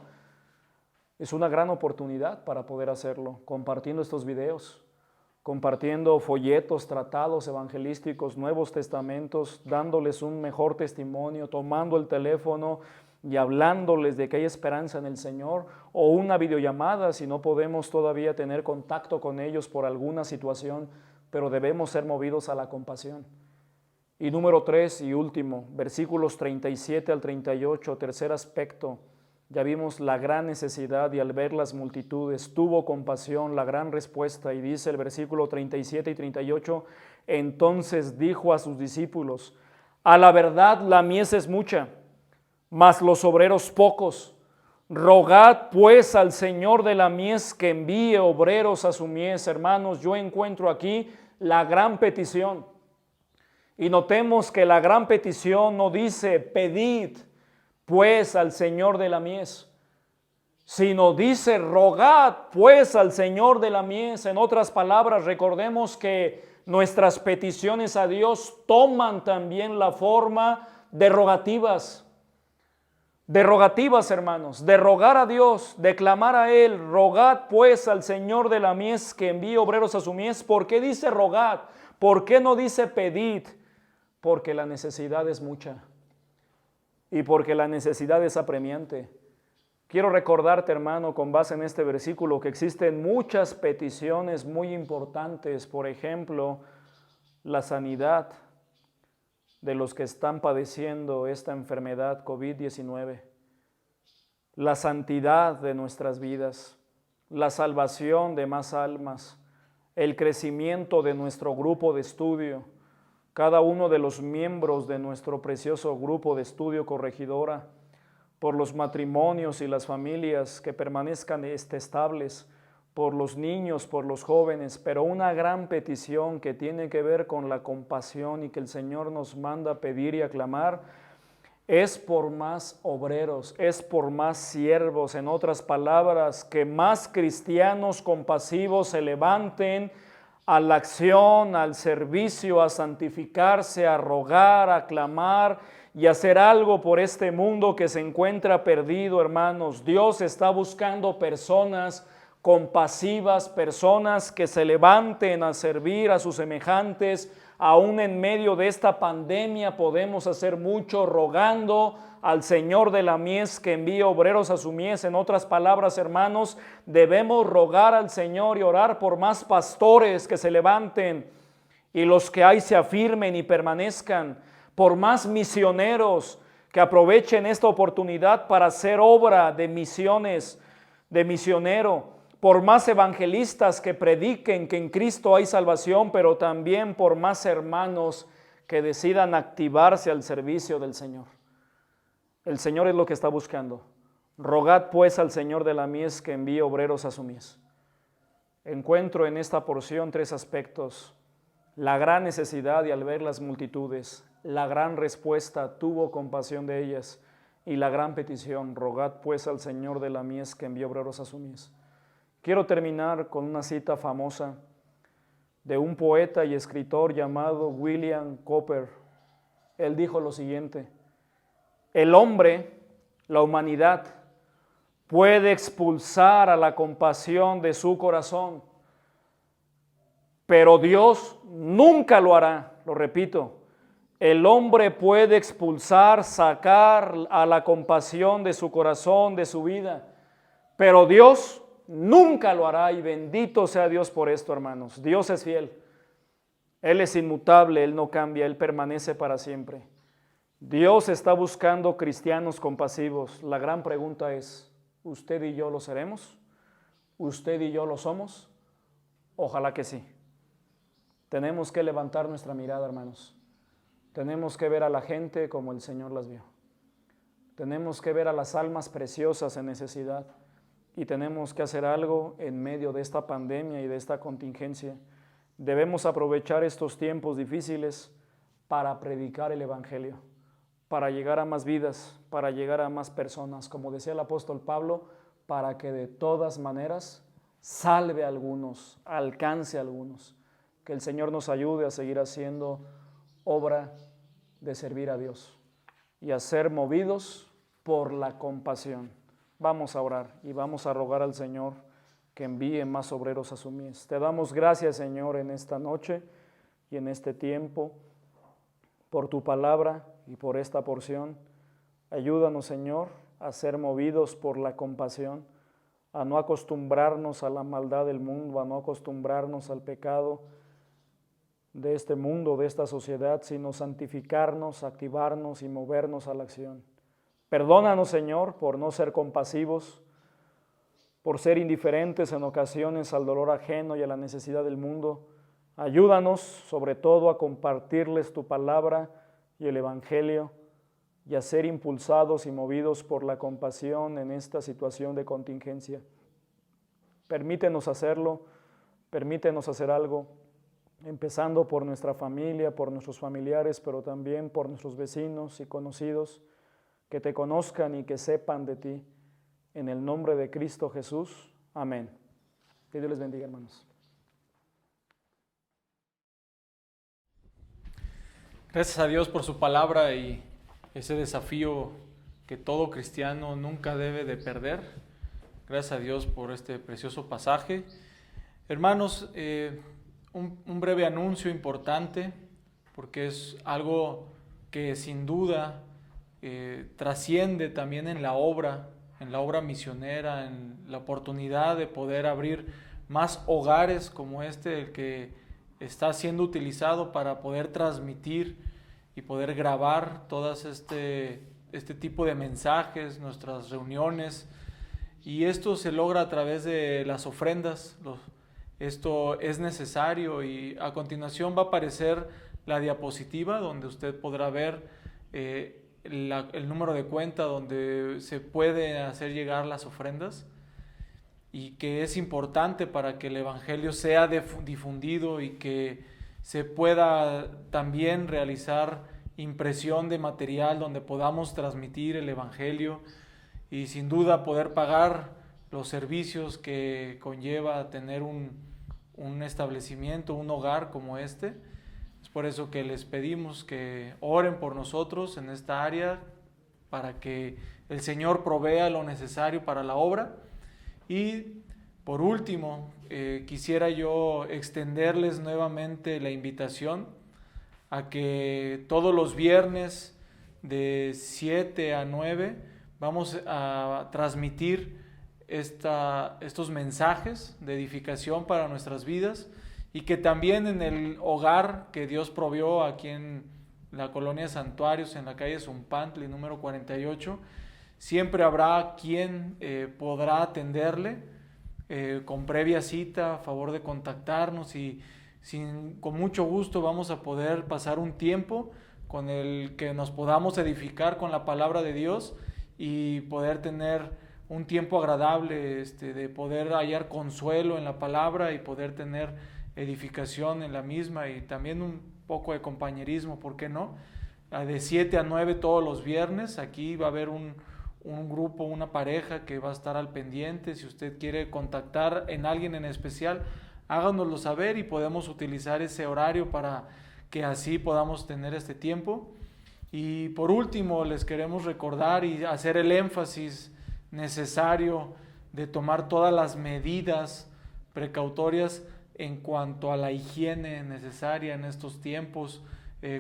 Es una gran oportunidad para poder hacerlo, compartiendo estos videos, compartiendo folletos, tratados evangelísticos, Nuevos Testamentos, dándoles un mejor testimonio, tomando el teléfono y hablándoles de que hay esperanza en el Señor, o una videollamada si no podemos todavía tener contacto con ellos por alguna situación, pero debemos ser movidos a la compasión. Y número 3 y último, versículos 37 al 38, tercer aspecto. Ya vimos la gran necesidad y al ver las multitudes tuvo compasión, la gran respuesta, y dice el versículo 37 y 38, entonces dijo a sus discípulos, a la verdad la mies es mucha, mas los obreros pocos. Rogad pues al Señor de la mies que envíe obreros a su mies. Hermanos, yo encuentro aquí la gran petición. Y notemos que la gran petición no dice pedid pues al Señor de la mies, sino dice rogad pues al Señor de la mies. En otras palabras, recordemos que nuestras peticiones a Dios toman también la forma de rogativas. De rogativas, hermanos, de rogar a Dios, de clamar a Él, rogad pues al Señor de la mies que envíe obreros a su mies. ¿Por qué dice rogad? ¿Por qué no dice pedid? Porque la necesidad es mucha y porque la necesidad es apremiante. Quiero recordarte, hermano, con base en este versículo, que existen muchas peticiones muy importantes, por ejemplo, la sanidad de los que están padeciendo esta enfermedad COVID-19, la santidad de nuestras vidas, la salvación de más almas, el crecimiento de nuestro grupo de estudio, cada uno de los miembros de nuestro precioso grupo de estudio Corregidora, por los matrimonios y las familias que permanezcan estables, por los niños, por los jóvenes, pero una gran petición que tiene que ver con la compasión y que el Señor nos manda a pedir y a clamar, es por más obreros, es por más siervos, en otras palabras, que más cristianos compasivos se levanten a la acción, al servicio, a santificarse, a rogar, a clamar y hacer algo por este mundo que se encuentra perdido, hermanos. Dios está buscando personas compasivas, personas que se levanten a servir a sus semejantes. Aún en medio de esta pandemia podemos hacer mucho rogando al Señor de la mies que envíe obreros a su mies. En otras palabras, hermanos, debemos rogar al Señor y orar por más pastores que se levanten y los que hay se afirmen y permanezcan, por más misioneros que aprovechen esta oportunidad para hacer obra de misiones, de misionero, por más evangelistas que prediquen que en Cristo hay salvación, pero también por más hermanos que decidan activarse al servicio del Señor. El Señor es lo que está buscando. Rogad pues al Señor de la mies que envíe obreros a su mies. Encuentro en esta porción tres aspectos: la gran necesidad y al ver las multitudes, la gran respuesta, tuvo compasión de ellas, y la gran petición, rogad pues al Señor de la mies que envíe obreros a su mies. Quiero terminar con una cita famosa de un poeta y escritor llamado William Cowper. Él dijo lo siguiente: el hombre, la humanidad, puede expulsar a la compasión de su corazón, pero Dios nunca lo hará. Lo repito, el hombre puede expulsar, sacar a la compasión de su corazón, de su vida, pero Dios nunca lo hará, y bendito sea Dios por esto, hermanos. Dios es fiel, Él es inmutable, Él no cambia, Él permanece para siempre. Dios está buscando cristianos compasivos. La gran pregunta es, ¿usted y yo lo seremos? ¿Usted y yo lo somos? Ojalá que sí. Tenemos que levantar nuestra mirada, hermanos. Tenemos que ver a la gente como el Señor las vio. Tenemos que ver a las almas preciosas en necesidad. Y tenemos que hacer algo en medio de esta pandemia y de esta contingencia. Debemos aprovechar estos tiempos difíciles para predicar el Evangelio, para llegar a más vidas, para llegar a más personas, como decía el apóstol Pablo, para que de todas maneras salve a algunos, alcance a algunos. Que el Señor nos ayude a seguir haciendo obra de servir a Dios y a ser movidos por la compasión. Vamos a orar y vamos a rogar al Señor que envíe más obreros a su mies. Te damos gracias, Señor, en esta noche y en este tiempo, por tu palabra y por esta porción. Ayúdanos, Señor, a ser movidos por la compasión, a no acostumbrarnos a la maldad del mundo, a no acostumbrarnos al pecado de este mundo, de esta sociedad, sino santificarnos, activarnos y movernos a la acción. Perdónanos, Señor, por no ser compasivos, por ser indiferentes en ocasiones al dolor ajeno y a la necesidad del mundo. Ayúdanos, sobre todo, a compartirles tu palabra y el Evangelio y a ser impulsados y movidos por la compasión en esta situación de contingencia. Permítenos hacerlo, permítenos hacer algo, empezando por nuestra familia, por nuestros familiares, pero también por nuestros vecinos y conocidos, que te conozcan y que sepan de ti. En el nombre de Cristo Jesús. Amén. Que Dios les bendiga, hermanos. Gracias a Dios por su palabra y ese desafío que todo cristiano nunca debe de perder. Gracias a Dios por este precioso pasaje. Hermanos, un breve anuncio importante, porque es algo que sin duda trasciende también en la obra misionera, en la oportunidad de poder abrir más hogares como este, el que está siendo utilizado para poder transmitir y poder grabar todas este tipo de mensajes, nuestras reuniones, y esto se logra a través de las ofrendas. Esto es necesario y a continuación va a aparecer la diapositiva donde usted podrá ver el número de cuenta donde se puede hacer llegar las ofrendas, y que es importante para que el Evangelio sea difundido y que se pueda también realizar impresión de material donde podamos transmitir el Evangelio y sin duda poder pagar los servicios que conlleva tener un establecimiento, un hogar como este. Es por eso que les pedimos que oren por nosotros en esta área para que el Señor provea lo necesario para la obra. Y por último, quisiera yo extenderles nuevamente la invitación a que todos los viernes de 7 a 9 vamos a transmitir estos mensajes de edificación para nuestras vidas, y que también en el hogar que Dios provió aquí en la colonia Santuarios, en la calle Zumpantli, número 48, siempre habrá quien podrá atenderle con previa cita, a favor de contactarnos, y con mucho gusto vamos a poder pasar un tiempo con el que nos podamos edificar con la palabra de Dios y poder tener un tiempo agradable, de poder hallar consuelo en la palabra y poder tener edificación en la misma, y también un poco de compañerismo, ¿por qué no? De 7 a 9 todos los viernes, aquí va a haber un grupo, una pareja que va a estar al pendiente. Si usted quiere contactar en alguien en especial, háganoslo saber y podemos utilizar ese horario para que así podamos tener este tiempo. Y por último, les queremos recordar y hacer el énfasis necesario de tomar todas las medidas precautorias en cuanto a la higiene necesaria en estos tiempos,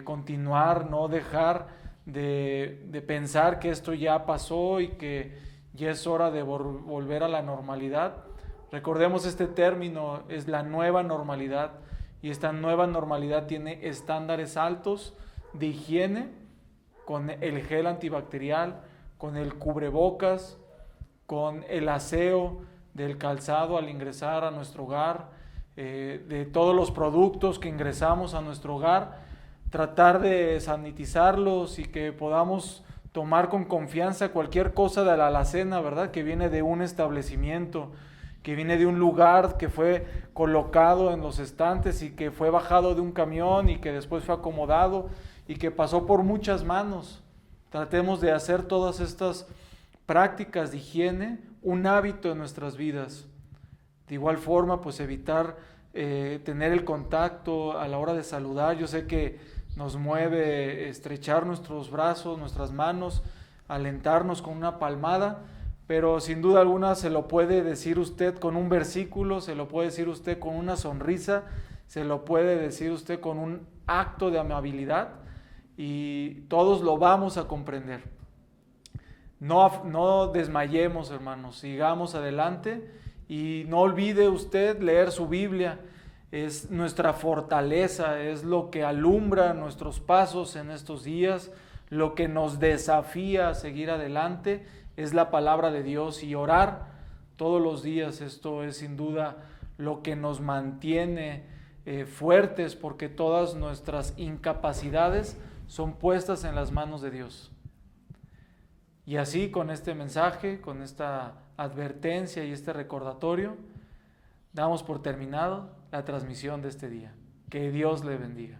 continuar, no dejar de pensar que esto ya pasó y que ya es hora de volver a la normalidad. Recordemos, este término es la nueva normalidad, y esta nueva normalidad tiene estándares altos de higiene, con el gel antibacterial, con el cubrebocas, con el aseo del calzado al ingresar a nuestro hogar, de todos los productos que ingresamos a nuestro hogar, tratar de sanitizarlos y que podamos tomar con confianza cualquier cosa de la alacena, ¿verdad? Que viene de un establecimiento, que viene de un lugar que fue colocado en los estantes y que fue bajado de un camión y que después fue acomodado y que pasó por muchas manos. Tratemos de hacer todas estas prácticas de higiene un hábito en nuestras vidas. De igual forma, pues evitar tener el contacto a la hora de saludar. Yo sé que nos mueve estrechar nuestros brazos, nuestras manos, alentarnos con una palmada, pero sin duda alguna se lo puede decir usted con un versículo, se lo puede decir usted con una sonrisa, se lo puede decir usted con un acto de amabilidad y todos lo vamos a comprender. No desmayemos, hermanos, sigamos adelante y no olvide usted leer su Biblia. Es nuestra fortaleza, es lo que alumbra nuestros pasos en estos días, lo que nos desafía a seguir adelante, es la palabra de Dios y orar todos los días. Esto es sin duda lo que nos mantiene fuertes, porque todas nuestras incapacidades son puestas en las manos de Dios. Y así, con este mensaje, con esta advertencia y este recordatorio, damos por terminado la transmisión de este día. Que Dios le bendiga.